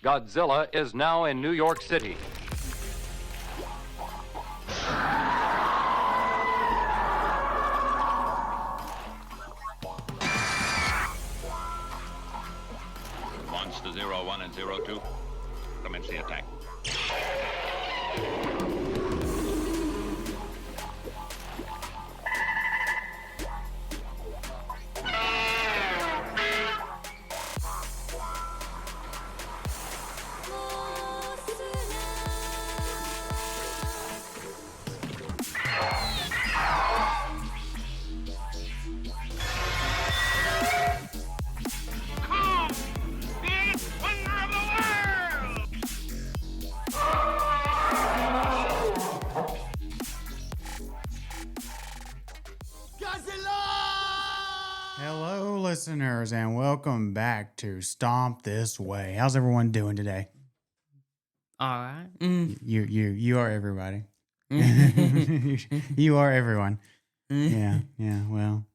Godzilla is now in New York City. Monster 01 and 02, commence the attack. Hello, listeners, and welcome back to Stomp This Way. How's everyone doing today? All right. You are everybody. You are everyone. Yeah. Well,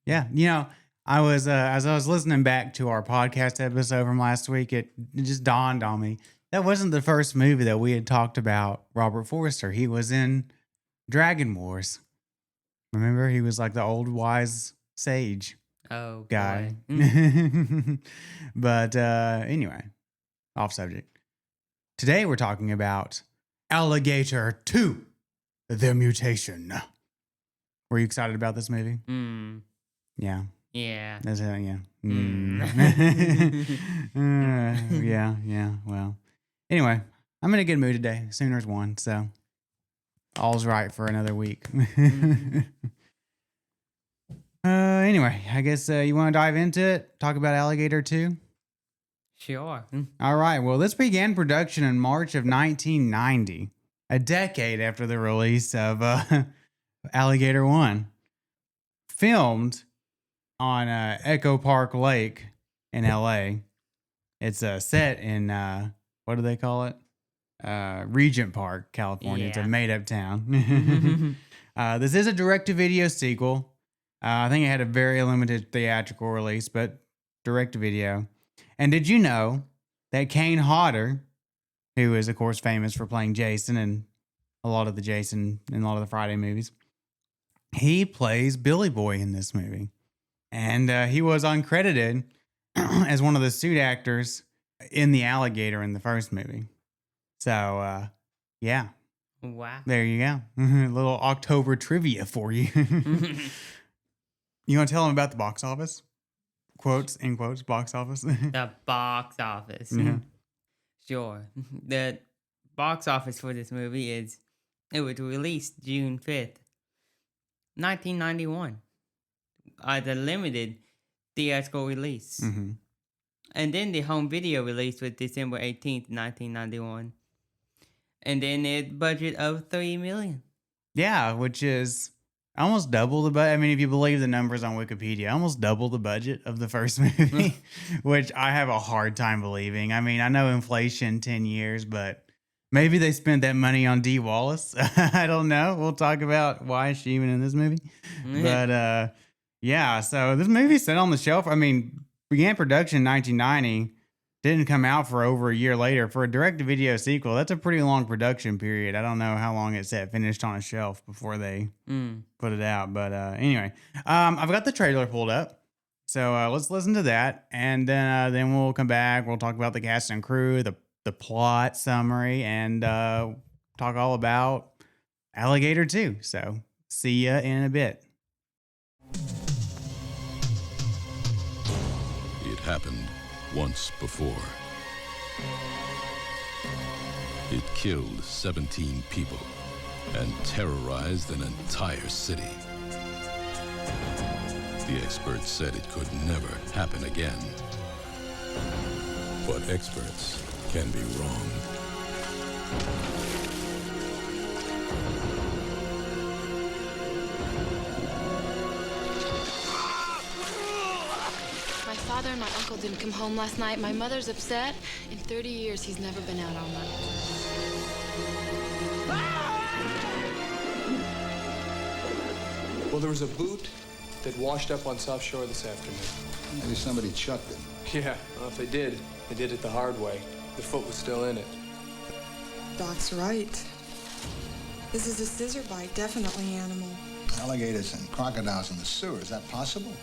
yeah. You know, I was as I was listening back to our podcast episode from last week, it just dawned on me that wasn't the first movie that we had talked about. Robert Forster. He was in Dragon Wars. Remember, he was like the old wise sage. Oh, Guy. But anyway, off subject. Today we're talking about Alligator II, The Mutation. Were you excited about this movie? Yeah. Yeah. That's it, yeah. Yeah. Well, anyway, I'm in a good mood today. Sooners won, so all's right for another week. Anyway, I guess you want to dive into it? Talk about Alligator 2? Sure. All right. Well, this began production in March of 1990, a decade after the release of Alligator 1. Filmed on Echo Park Lake in L.A. It's set in, what do they call it? Regent Park, California. Yeah. It's a made-up town. This is a direct-to-video sequel. I think it had a very limited theatrical release, but direct-to-video. And did you know that Kane Hodder, who is, of course, famous for playing Jason in a lot of the Friday movies, he plays Billy Boy in this movie. And he was uncredited as one of the suit actors in the alligator in the first movie. So, yeah. Wow. There you go. A little October trivia for you. You want to tell them about the box office? Quotes, in quotes, box office. The box office. Yeah. Sure. The box office for this movie it was released June 5th, 1991. The limited theatrical release. Mm-hmm. And then the home video release was December 18th, 1991. And then a budget of $3 million. Yeah, which is almost double the budget. I mean, if you believe the numbers on Wikipedia, almost double the budget of the first movie, which I have a hard time believing. I mean, I know inflation 10 years, but maybe they spent that money on Dee Wallace. I don't know. We'll talk about why she's even in this movie. But yeah, so this movie sat on the shelf. I mean, began production in 1990. Didn't come out for over a year later. For a direct-to-video sequel, that's a pretty long production period. I don't know how long it sat finished on a shelf before they put it out. But anyway, I've got the trailer pulled up. So let's listen to that. And then we'll come back. We'll talk about the cast and crew, the plot summary, and talk all about Alligator 2. So see ya in a bit. It happened once before. It killed 17 people and terrorized an entire city. The experts said it could never happen again. But experts can be wrong. My father and my uncle didn't come home last night. My mother's upset. In 30 years, he's never been out all night. Well, there was a boot that washed up on South Shore this afternoon. Maybe somebody chucked it. Yeah, well, if they did it the hard way. The foot was still in it. Doc's right. This is a scissor bite, definitely animal. Alligators and crocodiles in the sewer, is that possible?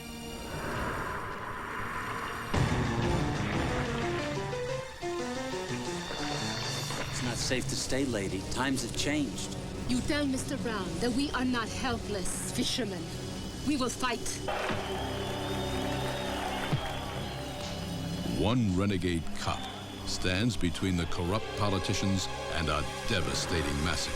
It's not safe to stay, lady. Times have changed. You tell Mr. Brown that we are not helpless fishermen. We will fight. One renegade cop stands between the corrupt politicians and a devastating massacre.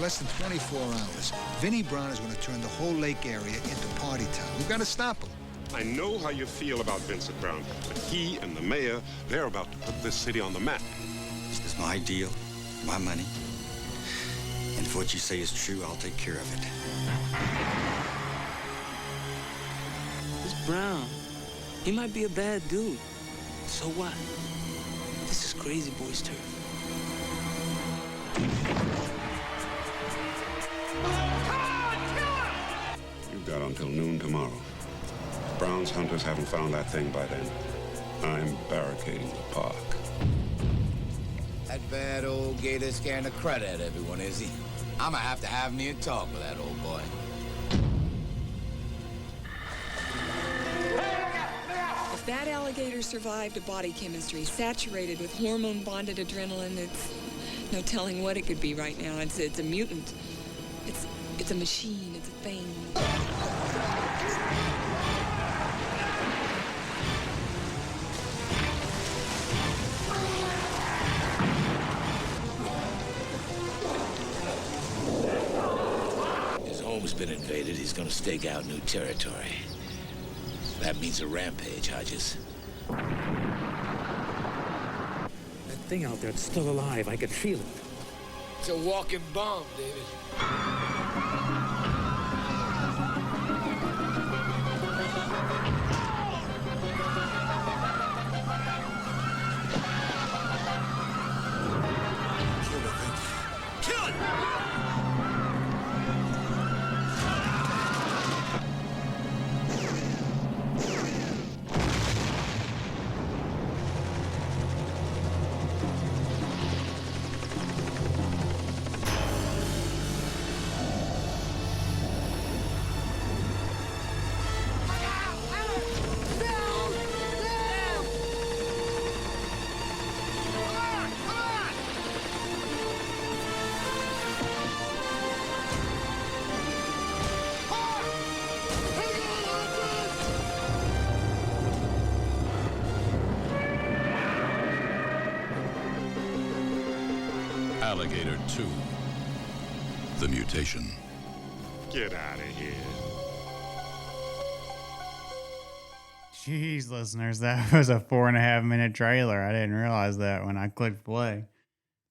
Less than 24 hours, Vinnie Brown is going to turn the whole lake area into party town. We've got to stop him. I know how you feel about Vincent Brown, but he and the mayor, they're about to put this city on the map. This is my deal, my money. And if what you say is true, I'll take care of it. This Brown, he might be a bad dude. So what? This is Crazy Boy's turf. You've got until noon tomorrow. If Brown's hunters haven't found that thing by then, I'm barricading the park. That bad old gator scaring the crud out of everyone, is he? I'm gonna have to have me a talk with that old boy. If that alligator survived a body chemistry saturated with hormone-bonded adrenaline, it's no telling what it could be right now. It's a mutant. It's a machine. It's a thing. His home's been invaded. He's gonna stake out new territory. That means a rampage, Hodges. That thing out there, it's still alive. I could feel it. It's a walking bomb, David. Kill it! Alligator II. The Mutation. Get out of here. Jeez, listeners, that was a 4.5 minute trailer. I didn't realize that when I clicked play.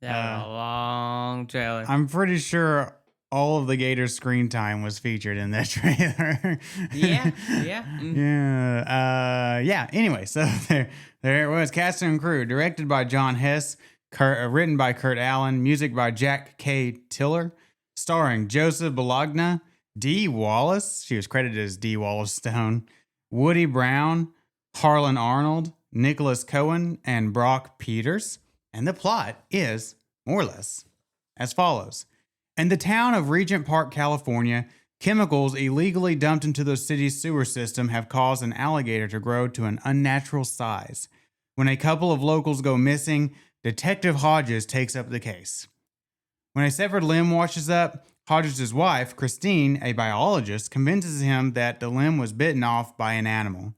That was a long trailer. I'm pretty sure all of the Gator's screen time was featured in that trailer. Yeah. Mm-hmm. Yeah. Anyway, so there it was. Cast and crew, directed by John Hess, written by Kurt Allen, music by Jack K. Tiller, starring Joseph Bologna, Dee Wallace. She was credited as Dee Wallace Stone, Woody Brown, Harlan Arnold, Nicholas Cohen, and Brock Peters. And the plot is more or less as follows. In the town of Regent Park, California, chemicals illegally dumped into the city's sewer system have caused an alligator to grow to an unnatural size. When a couple of locals go missing, Detective Hodges takes up the case. When a severed limb washes up, Hodges' wife, Christine, a biologist, convinces him that the limb was bitten off by an animal.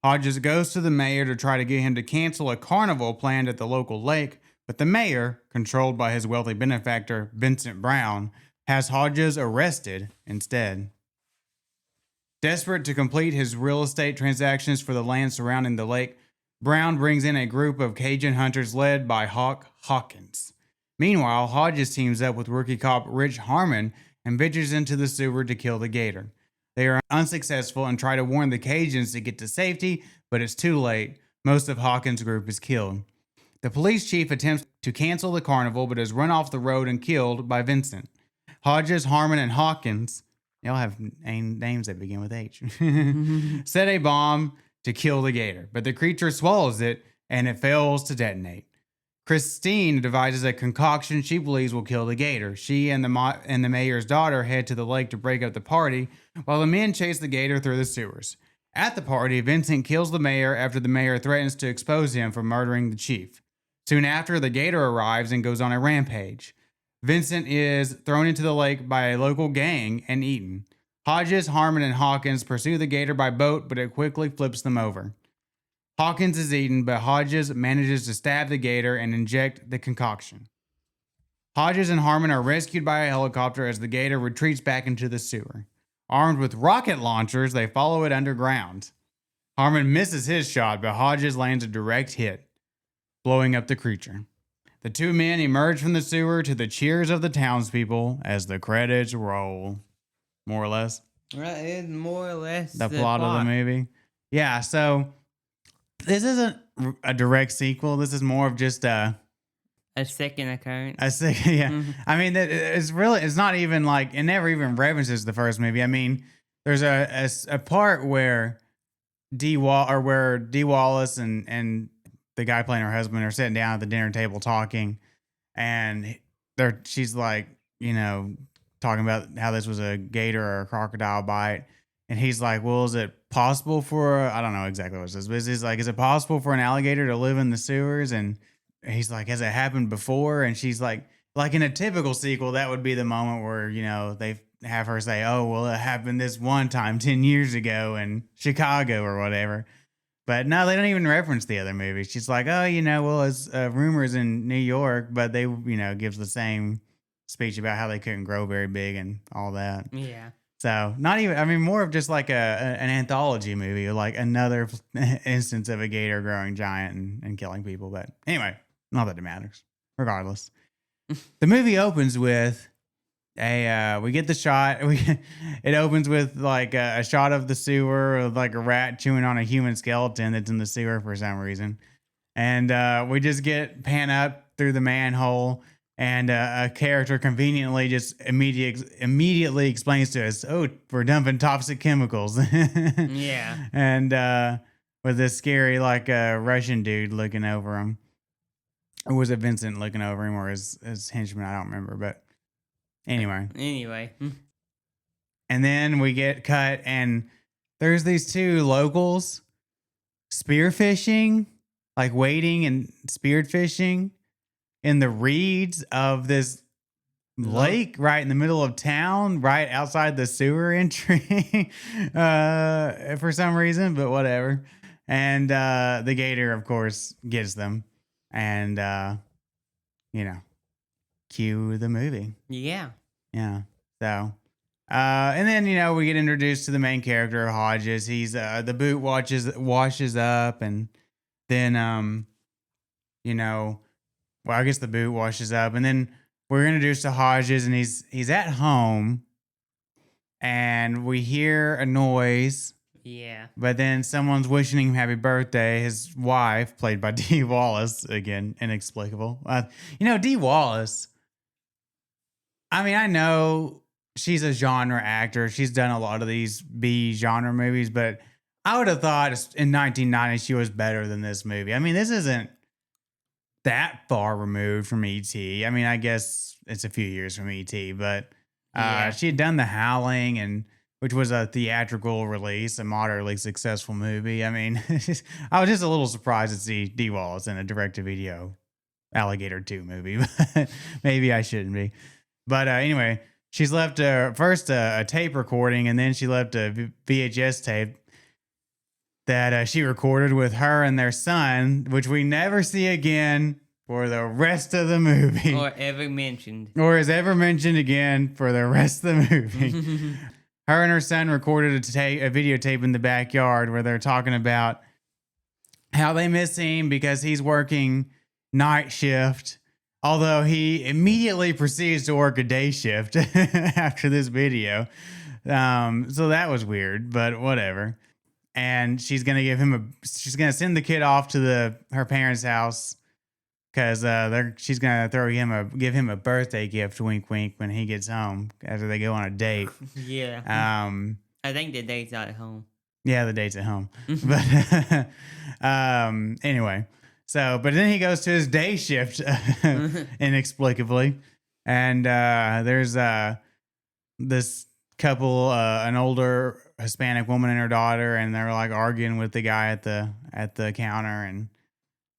Hodges goes to the mayor to try to get him to cancel a carnival planned at the local lake, but the mayor, controlled by his wealthy benefactor, Vincent Brown, has Hodges arrested instead. Desperate to complete his real estate transactions for the land surrounding the lake, Brown brings in a group of Cajun hunters led by Hawk Hawkins. Meanwhile, Hodges teams up with rookie cop Rich Harmon and ventures into the sewer to kill the gator. They are unsuccessful and try to warn the Cajuns to get to safety, but it's too late. Most of Hawkins' group is killed. The police chief attempts to cancel the carnival, but is run off the road and killed by Vincent. Hodges, Harmon, and Hawkins, they all have names that begin with H, set a bomb to kill the gator, but the creature swallows it and it fails to detonate. Christine devises a concoction she believes will kill the gator. She and the mayor's daughter head to the lake to break up the party, while the men chase the gator through the sewers. At the party, Vincent kills the mayor after the mayor threatens to expose him for murdering the chief. Soon after, the gator arrives and goes on a rampage. Vincent is thrown into the lake by a local gang and eaten. Hodges, Harmon, and Hawkins pursue the gator by boat, but it quickly flips them over. Hawkins is eaten, but Hodges manages to stab the gator and inject the concoction. Hodges and Harmon are rescued by a helicopter as the gator retreats back into the sewer. Armed with rocket launchers, they follow it underground. Harmon misses his shot, but Hodges lands a direct hit, blowing up the creature. The two men emerge from the sewer to the cheers of the townspeople as the credits roll. More or less. That is more or less The plot of the movie. Yeah, so this isn't a direct sequel. This is more of just a second occurrence. Yeah. Mm-hmm. I mean, it's not even like, it never even references the first movie. I mean, there's a part where Dee Wallace and the guy playing her husband are sitting down at the dinner table talking, and she's like, talking about how this was a gator or a crocodile bite. And he's like, well, is it possible I don't know exactly what it says, but he's like, is it possible for an alligator to live in the sewers? And he's like, has it happened before? And she's like in a typical sequel, that would be the moment where, they have her say, oh, well, it happened this one time 10 years ago in Chicago or whatever. But no, they don't even reference the other movies. She's like, oh, well, it's rumors in New York, but they, gives the same speech about how they couldn't grow very big and all that. Yeah. So not even, I mean, more of just like an anthology movie, like another instance of a gator growing giant and killing people. But anyway, not that it matters. Regardless, the movie opens with we get the shot. It opens with like a shot of the sewer of like a rat chewing on a human skeleton that's in the sewer for some reason. And we just get pan up through the manhole. And a character conveniently just immediately explains to us, oh, we're dumping toxic chemicals. Yeah. And with this scary, like, Russian dude looking over him. Or was it Vincent looking over him or his henchman? I don't remember. But anyway. And then we get cut and there's these two locals spearfishing, like wading and spearfishing in the reeds of this lake right in the middle of town, right outside the sewer entry for some reason, but whatever. And the gator, of course, gets them. And, cue the movie. Yeah. Yeah. So, and then, we get introduced to the main character, Hodges. He's, the boot washes up and then, well, I guess the boot washes up, and then we're introduced to Hodges, and he's at home, and we hear a noise. Yeah. But then someone's wishing him happy birthday. His wife, played by Dee Wallace, again, inexplicable. Dee Wallace, I mean, I know she's a genre actor. She's done a lot of these B genre movies, but I would have thought in 1990 she was better than this movie. I mean, this isn't that far removed from E.T. I mean, I guess it's a few years from E.T., but she had done The Howling, which was a theatrical release, a moderately successful movie. I mean, I was just a little surprised to see Dee Wallace in a direct-to-video Alligator 2 movie. Maybe I shouldn't be. But anyway, she's left first a tape recording, and then she left a VHS tape that she recorded with her and their son, which we never see again for the rest of the movie. Or ever mentioned. Or is ever mentioned again for the rest of the movie. Her and her son recorded a videotape in the backyard where they're talking about how they miss him because he's working night shift, although he immediately proceeds to work a day shift after this video. So that was weird, but whatever. And she's gonna send the kid off to her parents' house because she's gonna give him a birthday gift, wink wink, when he gets home after they go on a date. Yeah. I think the date's not at home. Yeah, the date's at home. But anyway, so but then he goes to his day shift inexplicably, and there's this couple, an older Hispanic woman and her daughter, and they're like arguing with the guy at the counter. And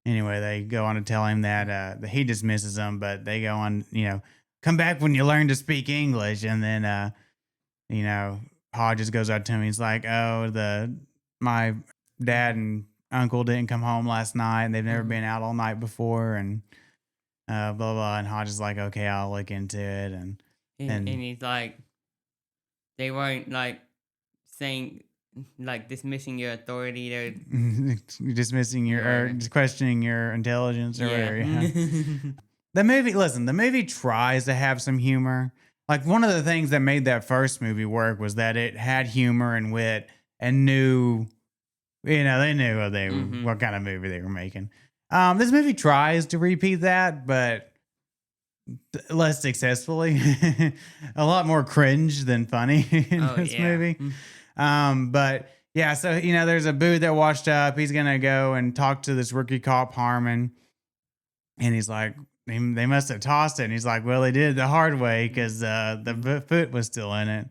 anyway, they go on to tell him that he dismisses them, but they go on, come back when you learn to speak English. And then Hodges goes out to him. He's like, "Oh, my dad and uncle didn't come home last night, and they've never been out all night before." And blah blah. And Hodges is like, "Okay, I'll look into it." And he's like, they weren't like saying, like, dismissing your authority. They're dismissing or just questioning your intelligence or whatever. Yeah. The movie tries to have some humor. Like, one of the things that made that first movie work was that it had humor and wit and knew, they knew what kind of movie they were making. This movie tries to repeat that, but less successfully. A lot more cringe than funny in this movie. But yeah, so, there's a booth that washed up. He's going to go and talk to this rookie cop, Harmon. And he's like, they must have tossed it. And he's like, well, they did it the hard way because the foot was still in it.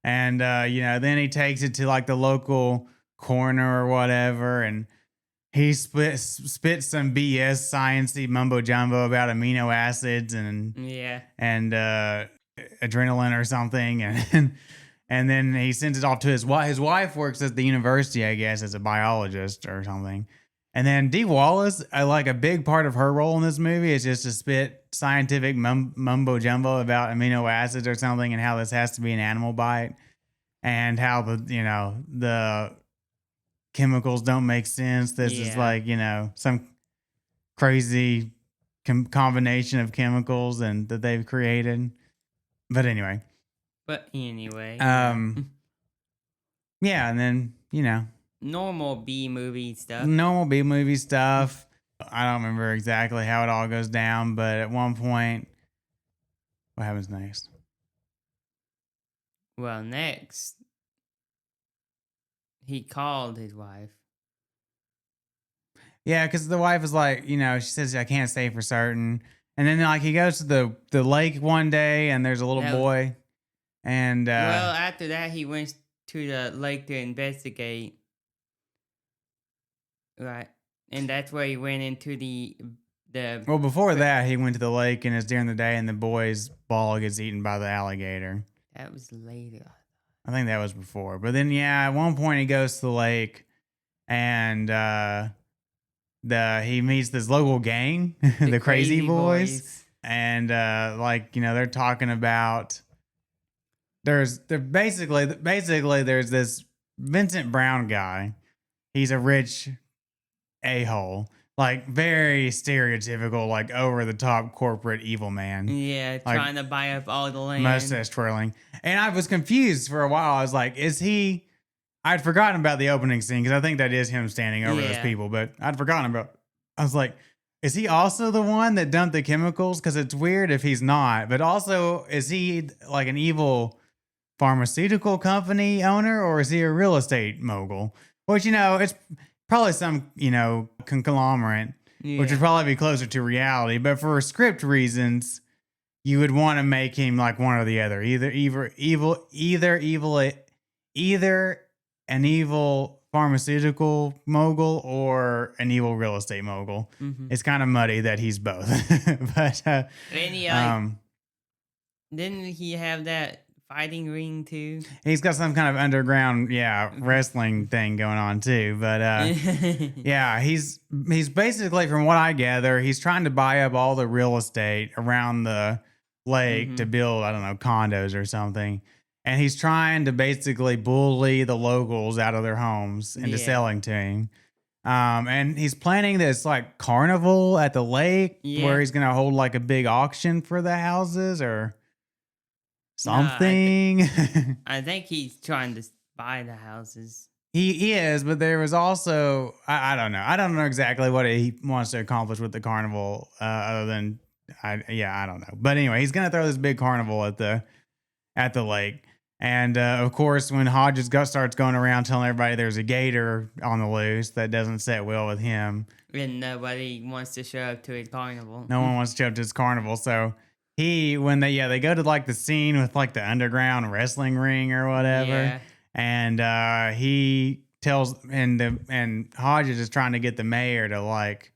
And, then he takes it to like the local coroner or whatever. And he spits some BS sciencey mumbo jumbo about amino acids and adrenaline or something. And then he sends it off to his wife. His wife works at the university, I guess, as a biologist or something. And then Dee Wallace, like a big part of her role in this movie is just to spit scientific mumbo jumbo about amino acids or something, and how this has to be an animal bite, and how the chemicals don't make sense. This is like, some crazy combination of chemicals and that they've created. But anyway. Yeah, and then, normal B movie stuff. I don't remember exactly how it all goes down, but at one point, what happens next? Well, next, he called his wife. Yeah, because the wife is like, she says, I can't say for certain. And then like he goes to the lake one day, and there's a little boy. And well, after that, he went to the lake to investigate. Right. And that's where he went into the well, before that, he went to the lake, and it's during the day, and the boy's ball gets eaten by the alligator. That was later. I think that was before. But then, at one point he goes to the lake, and he meets this local gang, the Crazy Boys. And they're talking about there's this Vincent Brown guy. He's a rich a-hole, like very stereotypical, like over the top corporate evil man. Yeah, like, trying to buy up all the land. Mustache twirling. And I was confused for a while. I was like, I'd forgotten about the opening scene, because I think that is him standing over those people, but I'd forgotten about. I was like, is he also the one that dumped the chemicals? Because it's weird if he's not. But also, is he like an evil pharmaceutical company owner, or is he a real estate mogul? Which, it's probably some, conglomerate, which would probably be closer to reality. But for script reasons, you would want to make him like one or the other. Either an evil pharmaceutical mogul or an evil real estate mogul. Mm-hmm. It's kind of muddy that he's both. But then didn't he have that fighting ring too? He's got some kind of underground, wrestling thing going on too. But he's basically, from what I gather, he's trying to buy up all the real estate around the lake to build, I don't know, condos or something. And he's trying to basically bully the locals out of their homes into selling to him. And he's planning this like carnival at the lake where he's going to hold like a big auction for the houses or something. No, I think he's trying to buy the houses. He is, but there was also, I don't know. I don't know exactly what he wants to accomplish with the carnival other than, I don't know. But anyway, he's going to throw this big carnival at the lake. And of course, when Hodges starts going around telling everybody there's a gator on the loose, that doesn't sit well with him. And nobody wants to show up to his carnival. No one wants to show up to his carnival. So when they go to like the scene with like the underground wrestling ring or whatever, Yeah. and he tells and Hodges is trying to get the mayor to like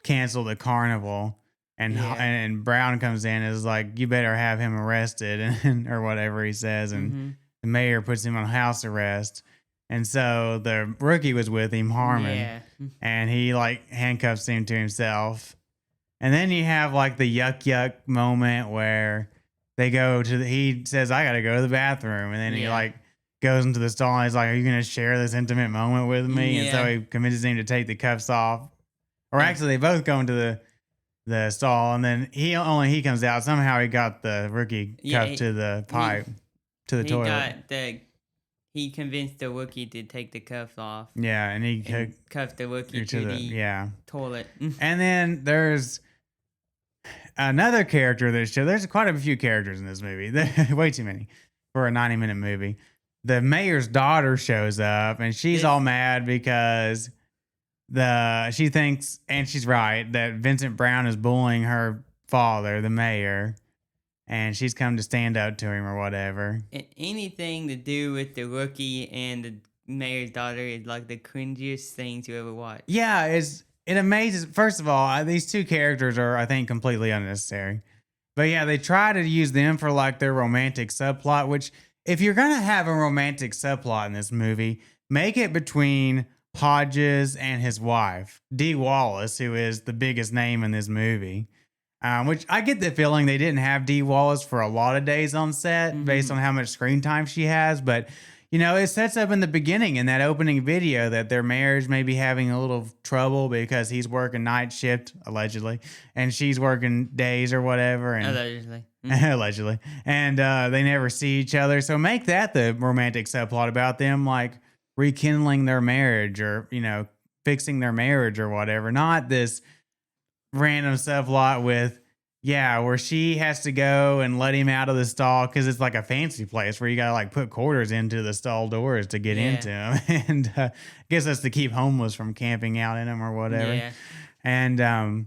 cancel the carnival. And Brown comes in and is like, you better have him arrested and or whatever he says. And the mayor puts him on house arrest. And so the rookie was with him, Harmon. Yeah. And he like handcuffs him to himself. And then you have like the yuck moment where they go to he says, I got to go to the bathroom. And then he like goes into the stall and he's like, are you going to share this intimate moment with me? And so he convinces him to take the cuffs off. Or actually, they both go into the stall, and then he comes out. Somehow he got the rookie cuffed to the pipe, to the toilet. He convinced the rookie to take the cuffs off. Yeah, and he cuffed the rookie to the toilet. And then there's another character that shows. There's quite a few characters in this movie. Way too many for a 90-minute movie. The mayor's daughter shows up, and she's all mad because she thinks, and she's right, that Vincent Brown is bullying her father, the mayor, and she's come to stand up to him or whatever. Anything to do with the rookie and the mayor's daughter is like the cringiest things you ever watch. Yeah, it amazes. First of all, these two characters are, I think, completely unnecessary. But yeah, they try to use them for like their romantic subplot, which if you're going to have a romantic subplot in this movie, make it between Hodges and his wife, Dee Wallace, who is the biggest name in this movie. Which I get the feeling they didn't have Dee Wallace for a lot of days on set based on how much screen time she has. But, you know, it sets up in the beginning in that opening video that their marriage may be having a little trouble because he's working night shift, allegedly, and she's working days or whatever. And allegedly. allegedly. And they never see each other. So make that the romantic subplot about them, like, rekindling their marriage or, you know, fixing their marriage or whatever. Not this random subplot with, where she has to go and let him out of the stall because it's like a fancy place where you got to like put quarters into the stall doors to get into them. And I guess that's to keep homeless from camping out in them or whatever. Yeah. And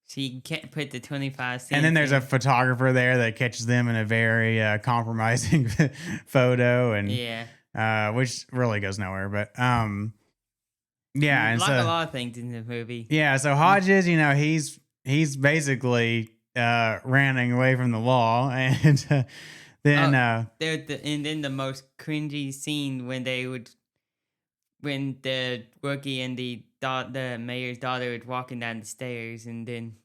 she can't put the 25 cents. And then there's a photographer there that catches them in a very compromising photo. And which really goes nowhere, but and like so a lot of things in the movie. Yeah, so Hodges, you know, he's basically running away from the law, and then and then the most cringy scene when the rookie and the mayor's daughter is walking down the stairs, and then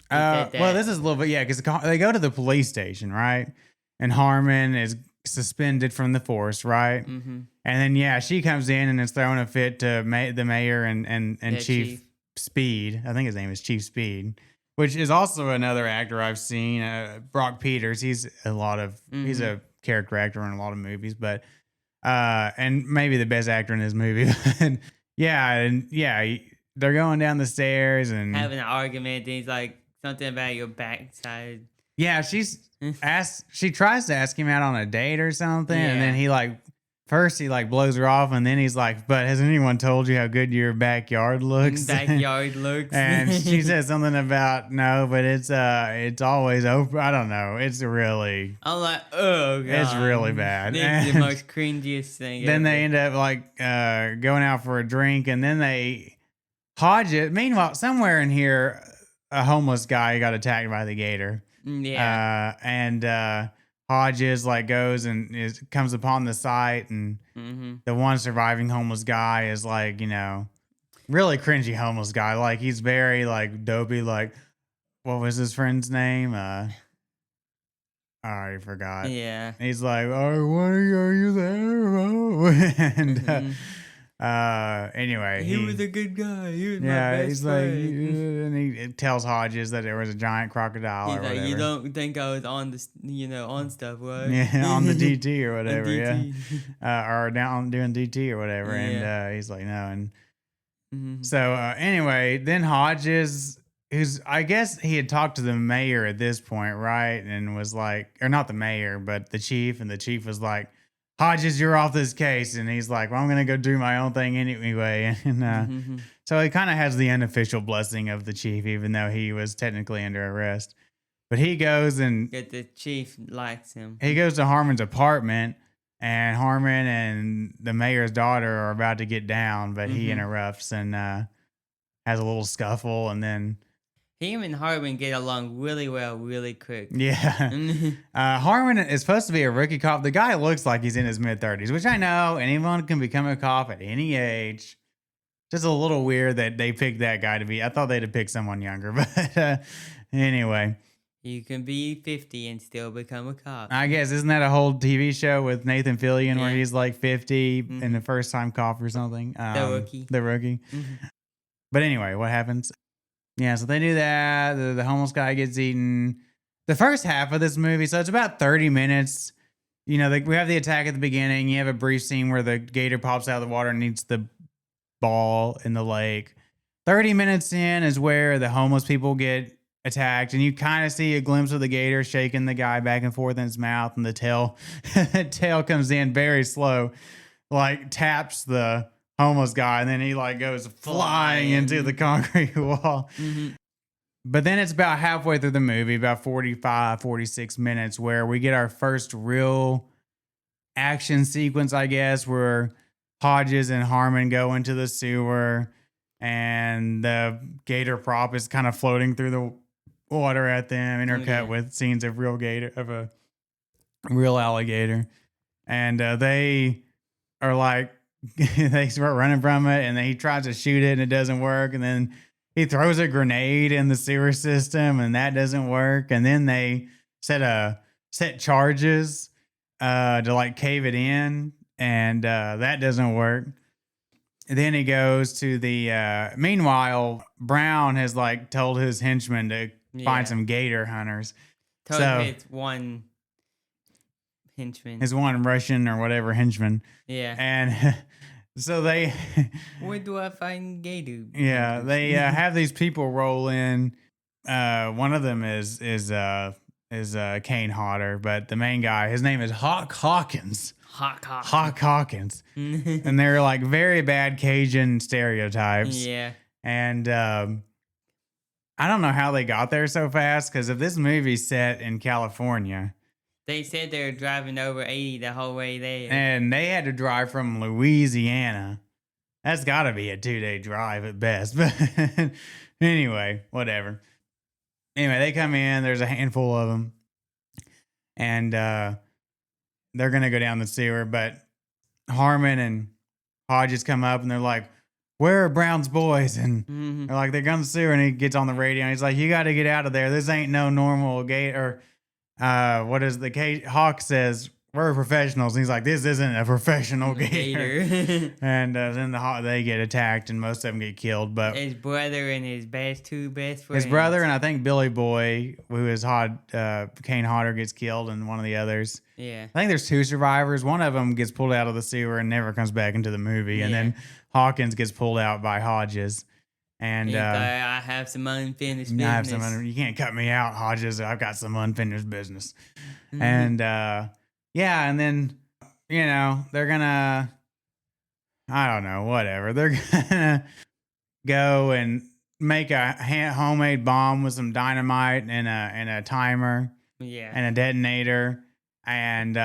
well, this is a little bit because they go to the police station, right? And Harmon is suspended from the force, right? And then she comes in and is throwing a fit to the mayor and Chief Speed. I think his name is Chief Speed, which is also another actor I've seen, Brock Peters. He's he's a character actor in a lot of movies, but and maybe the best actor in this movie. They're going down the stairs and having an argument. And he's like something about your backside. Yeah, she tries to ask him out on a date or something, and then he first blows her off, and then he's like, but has anyone told you how good your backyard looks? And she says something about no, but it's always open. I don't know. It's really I'm like, oh god. It's really bad. It's the most cringiest thing Then ever. they end up going out for a drink, and then Hodges, meanwhile, somewhere in here, a homeless guy got attacked by the gator. And Hodges goes and comes upon the site, and the one surviving homeless guy is really cringy homeless guy. Like he's very dopey. Like what was his friend's name? I already forgot. Yeah. He's like, oh, what are you there? And anyway, he was a good guy. He was my best he's friend. and he tells Hodges that there was a giant crocodile. He's or like, whatever. you don't think I was on on stuff, right? Yeah, on the DT or whatever. DT. Or down doing DT or whatever. And he's like, no. And so anyway, then Hodges who's, I guess he had talked to the mayor at this point, right? And was like, or not the mayor, but the chief. And the chief was like, Hodges, you're off this case. And he's like, well, I'm going to go do my own thing anyway. And so he kind of has the unofficial blessing of the chief, even though he was technically under arrest. But he goes and the chief likes him. he goes to Harmon's apartment, and Harmon and the mayor's daughter are about to get down, but he interrupts and has a little scuffle, and then him and Harmon get along really well, really quick. yeah. Harmon is supposed to be a rookie cop. The guy looks like he's in his mid-30s, which I know anyone can become a cop at any age. Just a little weird that they picked that guy to be. I thought they'd have picked someone younger, but anyway. You can be 50 and still become a cop. I guess, isn't that a whole TV show with Nathan Fillion where he's like 50 and the first time cop or something? The rookie. But anyway, what happens? Yeah, so they do that. The homeless guy gets eaten. The first half of this movie, so it's about 30 minutes. You know, we have the attack at the beginning. You have a brief scene where the gator pops out of the water and eats the ball in the lake. 30 minutes in is where the homeless people get attacked, and you kind of see a glimpse of the gator shaking the guy back and forth in his mouth, and the tail comes in very slow, like taps the homeless guy, and then he like goes flying into the concrete wall. But then it's about halfway through the movie, about 45, 46 minutes, where we get our first real action sequence, I guess, where Hodges and Harmon go into the sewer, and the gator prop is kind of floating through the water at them, intercut with scenes of a real alligator. And they are like, they start running from it, and then he tries to shoot it and it doesn't work. And then he throws a grenade in the sewer system and that doesn't work. And then they set charges to like cave it in, and that doesn't work. And then he goes to the, meanwhile, Brown has like told his henchmen to find some gator hunters. It's one henchman. His one Russian or whatever henchman. Yeah. And so they... Where do I find gator? Yeah, they have these people roll in. One of them is Kane Hodder, but the main guy, his name is Hawk Hawkins. Hawk Hawkins. And they're like very bad Cajun stereotypes. Yeah. And I don't know how they got there so fast, because if this movie's set in California... They said they were driving over 80 the whole way there. And they had to drive from Louisiana. That's got to be a 2-day drive at best. But anyway, whatever. Anyway, they come in. There's a handful of them. And they're going to go down the sewer. But Harmon and Hodges come up and they're like, where are Brown's boys? And they're like, they're going to the sewer. And he gets on the radio and he's like, you got to get out of there. This ain't no normal gator. What is the Hawk says, we're professionals. And he's like, this isn't a professional gator. And then they get attacked and most of them get killed. But his brother and his two best friends. His brother and I think Billy Boy, who is Kane Hodder, gets killed, and one of the others. Yeah. I think there's 2 survivors. One of them gets pulled out of the sewer and never comes back into the movie. And then Hawkins gets pulled out by Hodges. And I have some unfinished business. You can't cut me out, Hodges. I've got some unfinished business. And yeah, and then, you know, they're gonna, I don't know, whatever. They're gonna go and make a homemade bomb with some dynamite and a timer, and a detonator, and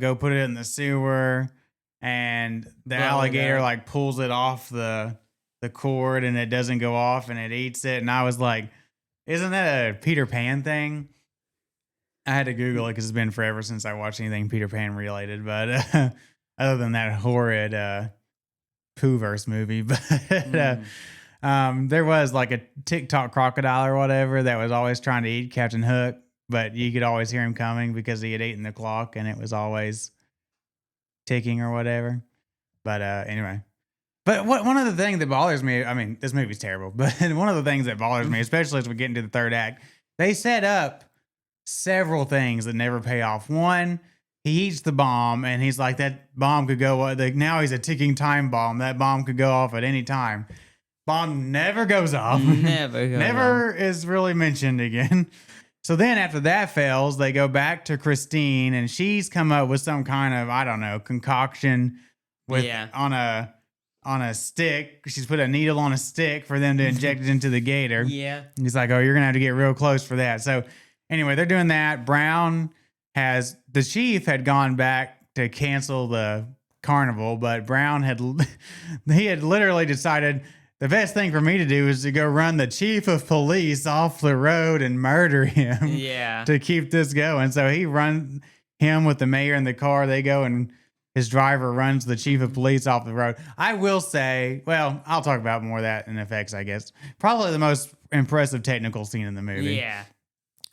go put it in the sewer. And the alligator like pulls it off the cord, and it doesn't go off, and it eats it. And I was like, isn't that a Peter Pan thing? I had to Google it because it's been forever since I watched anything Peter Pan related. But other than that horrid Poohverse movie, but there was like a TikTok crocodile or whatever that was always trying to eat Captain Hook, but you could always hear him coming because he had eaten the clock and it was always ticking or whatever. But anyway. But one of the things that bothers me, I mean, this movie's terrible, but one of the things that bothers me, especially as we get into the third act, they set up several things that never pay off. One, he eats the bomb, and he's like, that bomb could go, now he's a ticking time bomb. That bomb could go off at any time. Bomb never goes off. Never goes Never is really mentioned again. So then after that fails, they go back to Christine, and she's come up with some kind of, I don't know, concoction with on a stick. She's put a needle on a stick for them to inject it into the gator. Yeah. He's like, oh, you're going to have to get real close for that. So anyway, they're doing that. The chief had gone back to cancel the carnival, but Brown had literally decided the best thing for me to do is to go run the chief of police off the road and murder him. Yeah. To keep this going. So he runs him with the mayor in the car. They go and his driver runs the chief of police off the road. I will say, well, I'll talk about more of that in effects, I guess. Probably the most impressive technical scene in the movie. Yeah.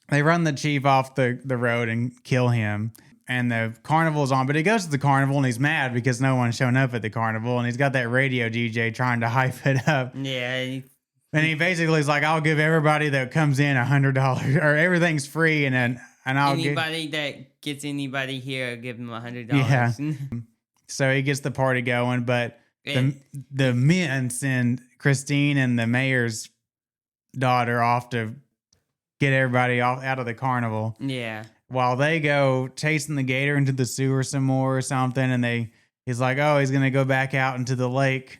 They run the chief off the road and kill him. And the carnival's on, but he goes to the carnival and he's mad because no one's shown up at the carnival, and he's got that radio DJ trying to hype it up. Yeah. And he basically is like, I'll give everybody that comes in $100, or everything's free, and I'll anybody that gets anybody here, I'll give them $100. Yeah. So he gets the party going, but the men send Christine and the mayor's daughter off to get everybody out of the carnival. Yeah. While they go chasing the gator into the sewer some more or something, and he's like, oh, he's gonna go back out into the lake,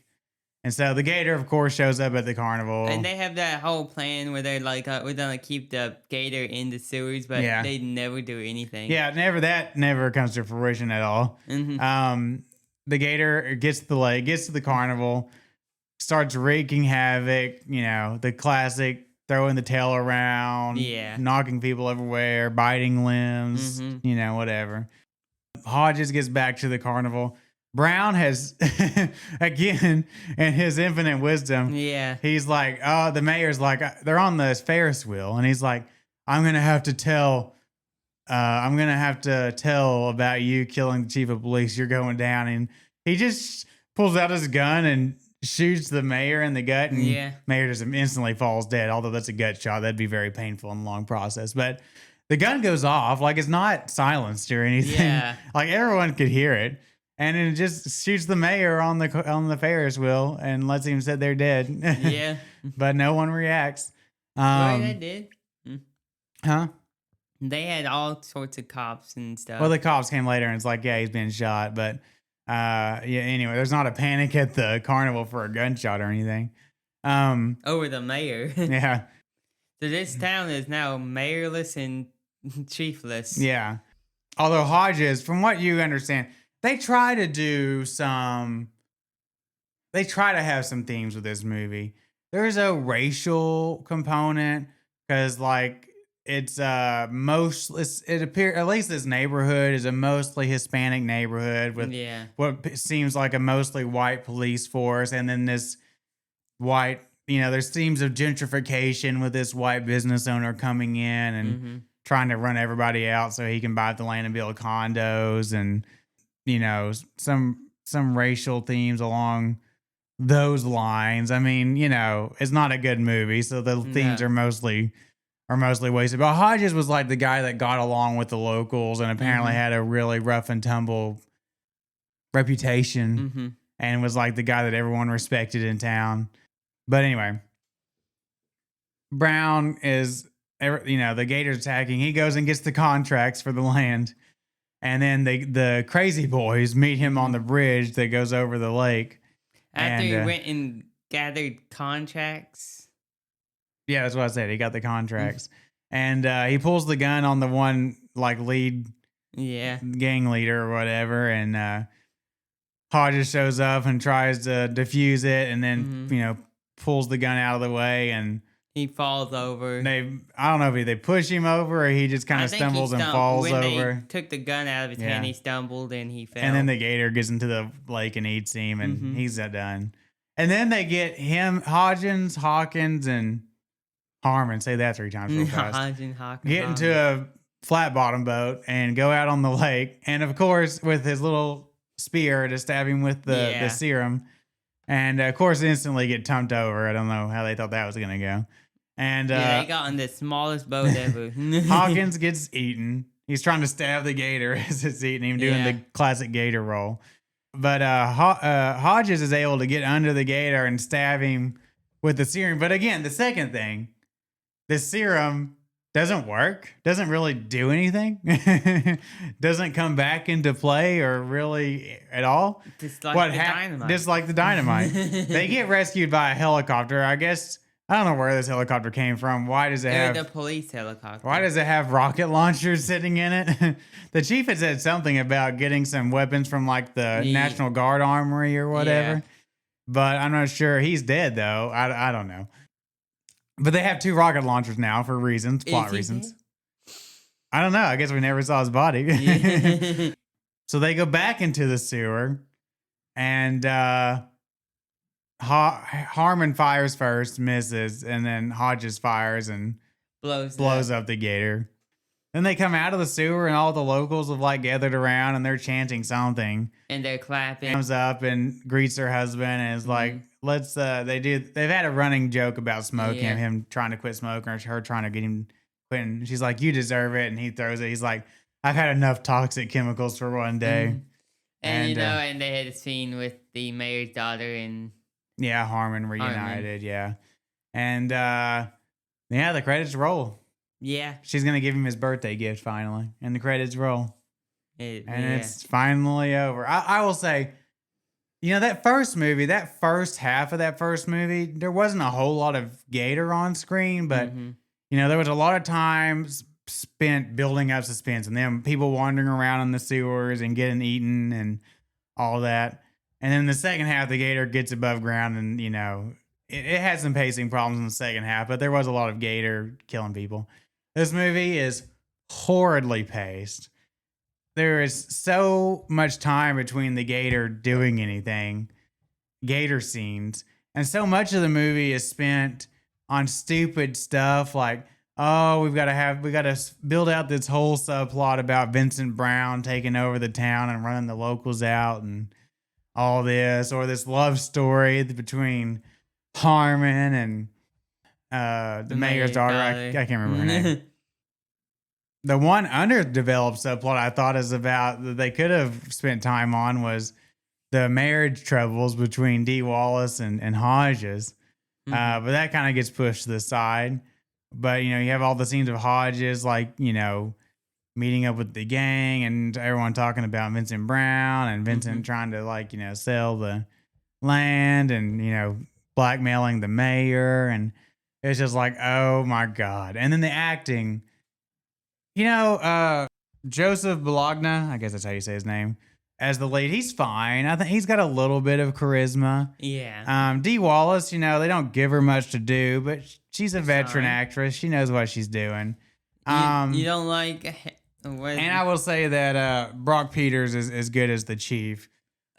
and so the gator, of course, shows up at the carnival. And they have that whole plan where they're like, we're gonna keep the gator in the sewers, but they never do anything. Yeah, never comes to fruition at all. Mm-hmm. The gator gets to the lake, gets to the carnival, starts wreaking havoc. You know, the classic. Throwing the tail around, knocking people everywhere, biting limbs, you know, whatever. Hodges gets back to the carnival. Brown has, again, in his infinite wisdom, he's like, oh, the mayor's like, they're on the Ferris wheel. And he's like, I'm going to have to tell about you killing the chief of police. You're going down. And he just pulls out his gun and shoots the mayor in the gut, and mayor just instantly falls dead. Although that's a gut shot, that'd be very painful and long process. But the gun goes off, like it's not silenced or anything. Yeah. Like everyone could hear it, and it just shoots the mayor on the Ferris wheel and lets him sit there dead. Yeah. But no one reacts. Well, they did. Huh? They had all sorts of cops and stuff. Well, the cops came later and it's like, yeah, he's been shot, but. Anyway, there's not a panic at the carnival for a gunshot or anything. Over the mayor. Yeah. So this town is now mayorless and chiefless. Yeah. Although Hodges, from what you understand, they try to have some themes with this movie. There's a racial component because like it appears, at least this neighborhood is a mostly Hispanic neighborhood with what seems like a mostly white police force. And then this white, there's themes of gentrification with this white business owner coming in and trying to run everybody out so he can buy the land and build condos, and, some racial themes along those lines. I mean, it's not a good movie. So the themes are mostly wasted. But Hodges was like the guy that got along with the locals and apparently had a really rough and tumble reputation and was like the guy that everyone respected in town. But anyway, Brown is, the gator's attacking. He goes and gets the contracts for the land. And then the crazy boys meet him on the bridge that goes over the lake. After he went and gathered contracts. Yeah, that's what I said. He got the contracts. And he pulls the gun on the one like lead gang leader or whatever. And Hodges shows up and tries to defuse it, and then, pulls the gun out of the way, and he falls over. I don't know if they push him over or he just kind of stumbles and falls when over. They took the gun out of his hand, he stumbled and he fell. And then the gator gets into the lake and eats him, and he's done. And then they get him, Hodgins, Hawkins, and Harmon, say that 3 times real fast. Get into a flat bottom boat and go out on the lake. And of course, with his little spear to stab him with the serum. And of course, instantly get tumped over. I don't know how they thought that was going to go. And they got on the smallest boat ever. Hawkins gets eaten. He's trying to stab the gator as it's eating him, doing the classic gator roll. But Hodges is able to get under the gator and stab him with the serum. But again, the second thing, the serum doesn't work, doesn't really do anything, doesn't come back into play or really at all. Just like dynamite. Just like the dynamite. They get rescued by a helicopter. I guess, I don't know where this helicopter came from. Why does it have the police helicopter? Why does it have rocket launchers sitting in it? The chief had said something about getting some weapons from like the National Guard Armory or whatever. Yeah. But I'm not sure. He's dead though. I don't know. But they have 2 rocket launchers now for reasons, plot reasons. I don't know. I guess we never saw his body. Yeah. So they go back into the sewer, and Harmon fires first, misses, and then Hodges fires and blows up the gator. Then they come out of the sewer, and all the locals have like gathered around, and they're chanting something. And they're clapping. Comes up and greets her husband, and is like, "Let's." They've had a running joke about smoking, him trying to quit smoking, or her trying to get him quit. And she's like, "You deserve it," and he throws it. He's like, "I've had enough toxic chemicals for one day." And and they had a scene with the mayor's daughter and Harmon reunited, and the credits roll. Yeah, she's gonna give him his birthday gift finally, and the credits roll. It's finally over. I will say, that first movie, that first half of that first movie, there wasn't a whole lot of gator on screen, but there was a lot of time spent building up suspense and them people wandering around in the sewers and getting eaten and all that. And then the second half, the gator gets above ground, and it had some pacing problems in the second half, but there was a lot of gator killing people. This movie is horridly paced. There is so much time between the gator doing anything, gator scenes, and so much of the movie is spent on stupid stuff like, oh, we got to build out this whole subplot about Vincent Brown taking over the town and running the locals out and all this, or this love story between Harmon and the mayor's daughter. I can't remember her name. The one underdeveloped subplot I thought is about that they could have spent time on was the marriage troubles between Dee Wallace and Hodges. But that kind of gets pushed to the side. But, you have all the scenes of Hodges, like, meeting up with the gang and everyone talking about Vincent Brown and Vincent trying to, sell the land and, blackmailing the mayor. And it's just like, oh my God. And then the acting, Joseph Bologna, I guess that's how you say his name, as the lead, he's fine. I think he's got a little bit of charisma. Yeah. Dee Wallace, they don't give her much to do, but she's a veteran actress. She knows what she's doing. You don't like... And I will say that Brock Peters is as good as the chief.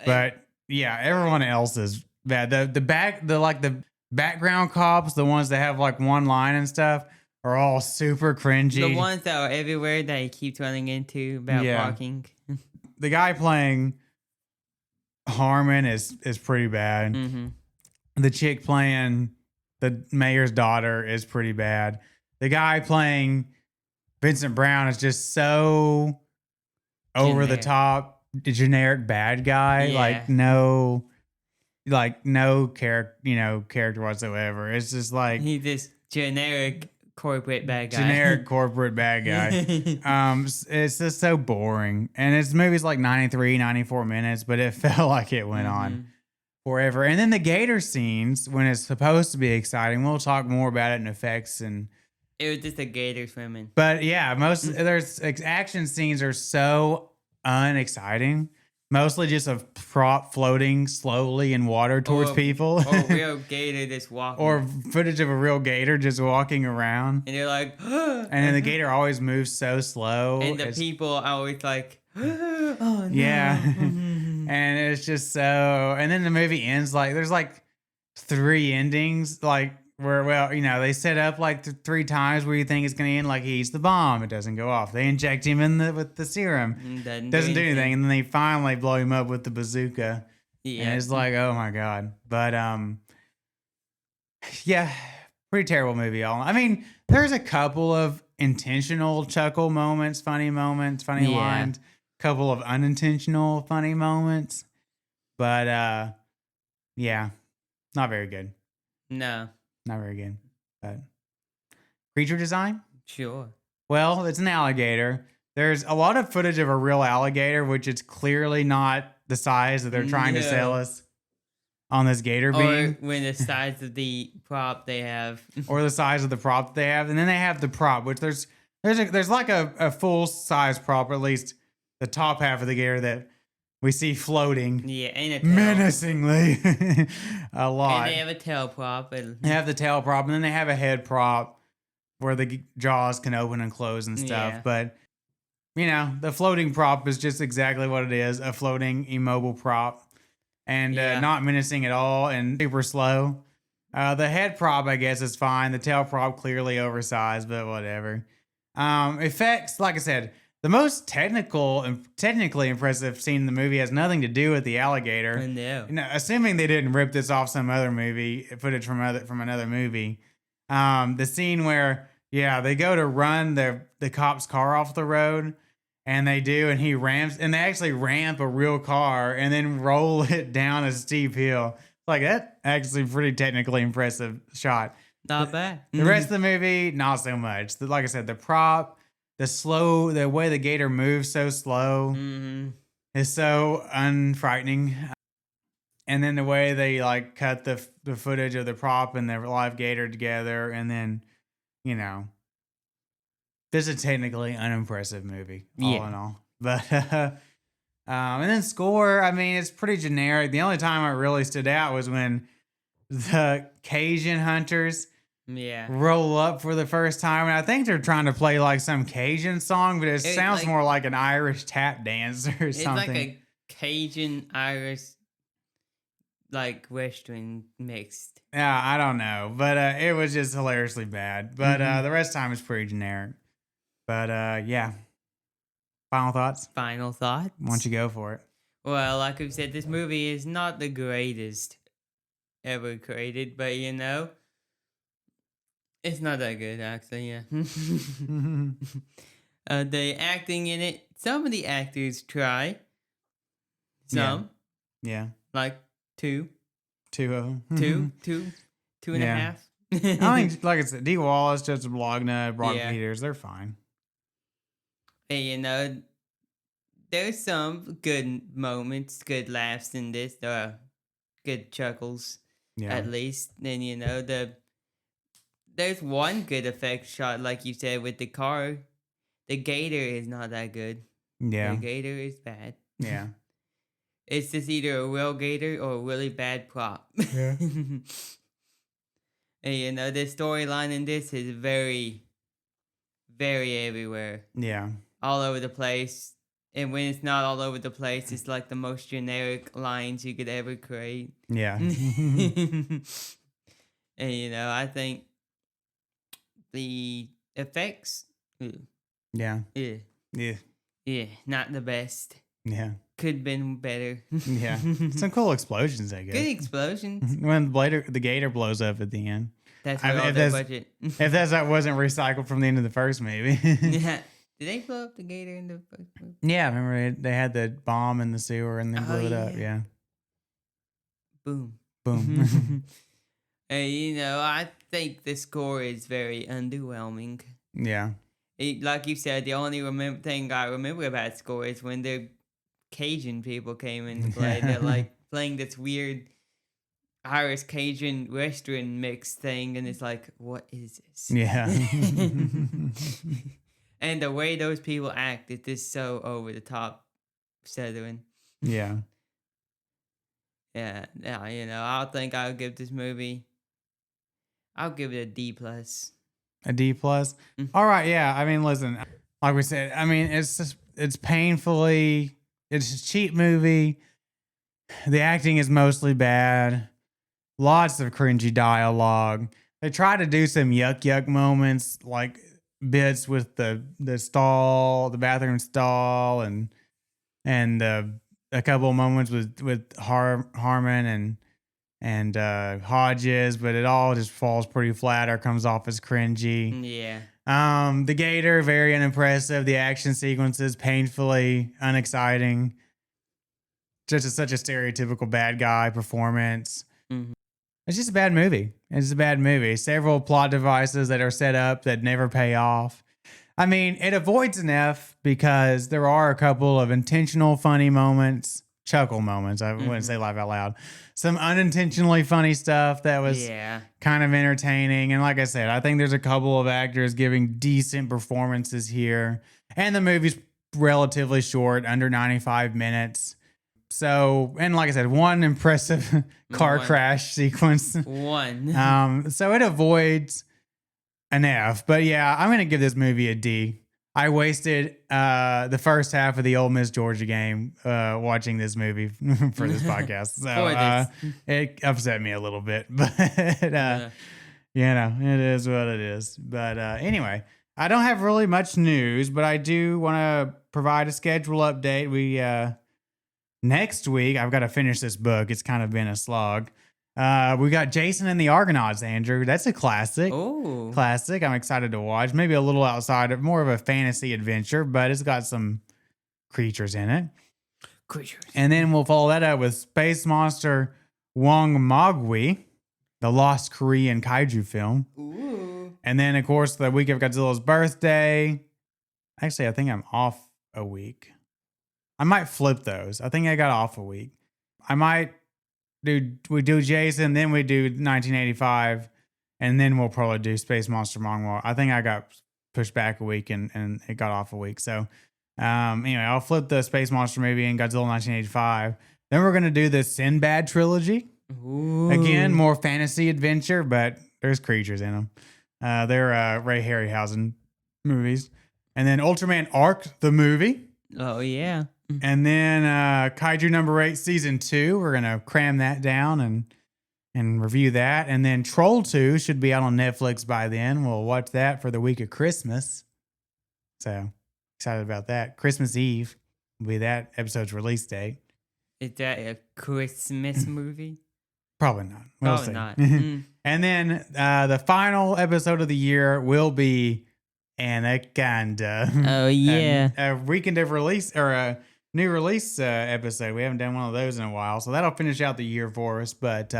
But, everyone else is bad. The background cops, the ones that have, one line and stuff, are all super cringy. The ones that are everywhere that he keeps running into about walking. The guy playing Harmon is pretty bad. The chick playing the mayor's daughter is pretty bad. The guy playing Vincent Brown is just so over the top, generic bad guy. Yeah. No character whatsoever. It's just like he's this generic corporate bad guy. Generic corporate bad guy. It's just so boring. And this movie's like 93, 94 minutes, but it felt like it went on forever. And then the gator scenes, when it's supposed to be exciting, we'll talk more about it in effects and it was just a gator swimming. But yeah, there's action scenes are so unexciting. Mostly just a prop floating slowly in water towards people. Or a real gator just walking. Or footage of a real gator just walking around. And they're like, and then the gator always moves so slow. And the people are always like, oh no. Yeah. And it's just so, and then the movie ends there's 3 endings, where, they set up 3 times where you think it's going to end, he eats the bomb. It doesn't go off. They inject him with the serum. Doesn't do anything. And then they finally blow him up with the bazooka. Yeah. And it's like, oh my God. But, pretty terrible movie. I mean, there's a couple of intentional chuckle moments, funny lines, couple of unintentional funny moments. But, not very good. No. not very good. But creature design? Sure. Well, it's an alligator. There's a lot of footage of a real alligator, which is clearly not the size that they're trying to sell us on this gator Or beam. when the size of the prop they have. Or the size of the prop they have. And then they have the prop, which there's like a full size prop, or at least the top half of the gator that we see floating. Yeah, and a tail. Menacingly a lot. And they have a tail prop. They have the tail prop, and then they have a head prop where the jaws can open and close and stuff. Yeah. But, you know, the floating prop is just exactly what it is, a floating immobile prop. And not menacing at all and super slow. The head prop, I guess, is fine. The tail prop, clearly oversized, but whatever. Effects, like I said, the most technically impressive scene in the movie has nothing to do with the alligator. I know. You know, assuming they didn't rip this off some other movie, footage from another movie. The scene where, they go to run the cop's car off the road, and they do, and they actually ramp a real car and then roll it down a steep hill. Like, that actually pretty technically impressive shot. Not bad. The rest of the movie, not so much. Like I said, the prop, the way the gator moves so slow is so unfrightening. And then the way they like cut the footage of the prop and the live gator together, and then, you know, this is a technically unimpressive movie, all in all. But and then score, I mean, it's pretty generic. The only time it really stood out was when the Cajun hunters roll up for the first time, and I think they're trying to play like some Cajun song, but it sounds more like an Irish tap dance or something. It's like a Cajun Irish like Western mixed. Yeah, I don't know, but it was just hilariously bad. But the rest of the time is pretty generic. But yeah, final thoughts. Why don't you go for it? Well, like I said, this movie is not the greatest ever created, but you know, it's not that good actually. Yeah. The acting in it, some of the actors try. Some. Yeah. Like two of them. Two and a half. I think, like I said, D. Wallace, Joseph Bologna, Brock Peters, they're fine. And, you know, there's some good moments, good laughs in this, good chuckles, at least. Then, you know, there's one good effect shot, like you said, with the car. The gator is not that good. Yeah. The gator is bad. Yeah. It's just either a real gator or a really bad prop. Yeah. And, you know, the storyline in this is very, very everywhere. Yeah. All over the place. And when it's not all over the place, it's like the most generic lines you could ever create. Yeah. And, you know, I think the effects... Yeah. Yeah, not the best. Yeah. Could have been better. Yeah. Some cool explosions, I guess. Good explosions. When the gator blows up at the end. That's all their budget. If that wasn't recycled from the end of the first movie. Yeah. Did they blow up the gator in the first movie? Yeah, remember they had the bomb in the sewer and then blew it up. Yeah. Boom. Boom. And, you know, I think the score is very underwhelming. Yeah. Like you said, the only thing I remember about score is when the Cajun people came into play. They're like playing this weird Irish Cajun Western mix thing, and it's like, what is this? Yeah. And the way those people act is just so over the top Southern. Yeah. Yeah, you know, I think I'll give this movie, I'll give it a D+. A D+? All right, yeah. I mean, listen, like we said, I mean, it's a cheap movie. The acting is mostly bad. Lots of cringy dialogue. They try to do some yuck moments, like bits with the bathroom stall, and a couple of moments with Harmon and Hodges, but it all just falls pretty flat or comes off as cringy. Yeah. The gator, very unimpressive. The action sequences, painfully unexciting. Just such a stereotypical bad guy performance. Mm-hmm. It's just a bad movie. It's a bad movie. Several plot devices that are set up that never pay off. I mean, it avoids an F because there are a couple of intentional funny moments, chuckle moments. I wouldn't say laugh out loud. Some unintentionally funny stuff that was kind of entertaining. And like I said, I think there's a couple of actors giving decent performances here. And the movie's relatively short, under 95 minutes. So, and like I said, one impressive car crash sequence. So it avoids an F. But yeah, I'm going to give this movie a D. I wasted the first half of the Ole Miss Georgia game watching this movie for this podcast. So it upset me a little bit. But, you know, it is what it is. But anyway, I don't have really much news, but I do want to provide a schedule update. We next week, I've got to finish this book. It's kind of been a slog. We got Jason and the Argonauts, Andrew. That's a classic. Oh, classic. I'm excited to watch. Maybe a little outside of more of a fantasy adventure, but it's got some creatures in it. And then we'll follow that up with Space Monster Wong Mogwi, the lost Korean kaiju film. Ooh. And then, of course, the week of Godzilla's birthday. Actually, I think I'm off a week. I might flip those. I think I got off a week. I might we do Jason, then we do 1985, and then we'll probably do Space Monster Mongol. I think I got pushed back a week and it got off a week. So anyway, I'll flip the Space Monster movie and Godzilla 1985. Then we're gonna do the Sinbad trilogy. Ooh. Again, more fantasy adventure, but there's creatures in them. They're Ray Harryhausen movies. And then Ultraman Arc, the movie. Oh, yeah. And then Kaiju number 8, season 2. We're going to cram that down and review that. And then Troll 2 should be out on Netflix by then. We'll watch that for the week of Christmas. So excited about that. Christmas Eve will be that episode's release date. Is that a Christmas movie? Probably not. We'll Probably see. not. And then the final episode of the year will be Anaconda. Oh, yeah. A weekend of release or a new release episode. We haven't done one of those in a while. So that'll finish out the year for us. But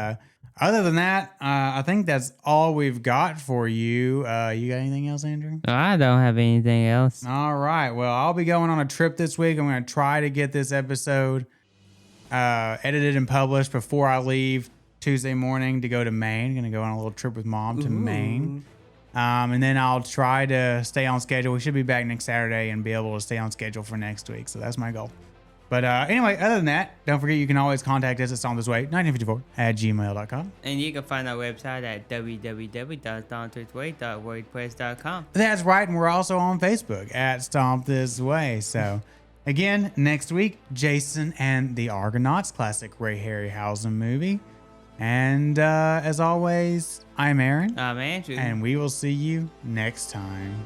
other than that, I think that's all we've got for you. You got anything else, Andrew? I don't have anything else. All right. Well, I'll be going on a trip this week. I'm going to try to get this episode edited and published before I leave Tuesday morning to go to Maine. Going to go on a little trip with Mom to Maine. And then I'll try to stay on schedule. We should be back next Saturday and be able to stay on schedule for next week. So that's my goal. But anyway, other than that, don't forget you can always contact us at StompThisWay1954@gmail.com. And you can find our website at www.StompThisWay.wordpress.com. That's right. And we're also on Facebook at Stomp This Way. So again, next week, Jason and the Argonauts, classic Ray Harryhausen movie. And as always, I'm Aaron. I'm Andrew. And we will see you next time.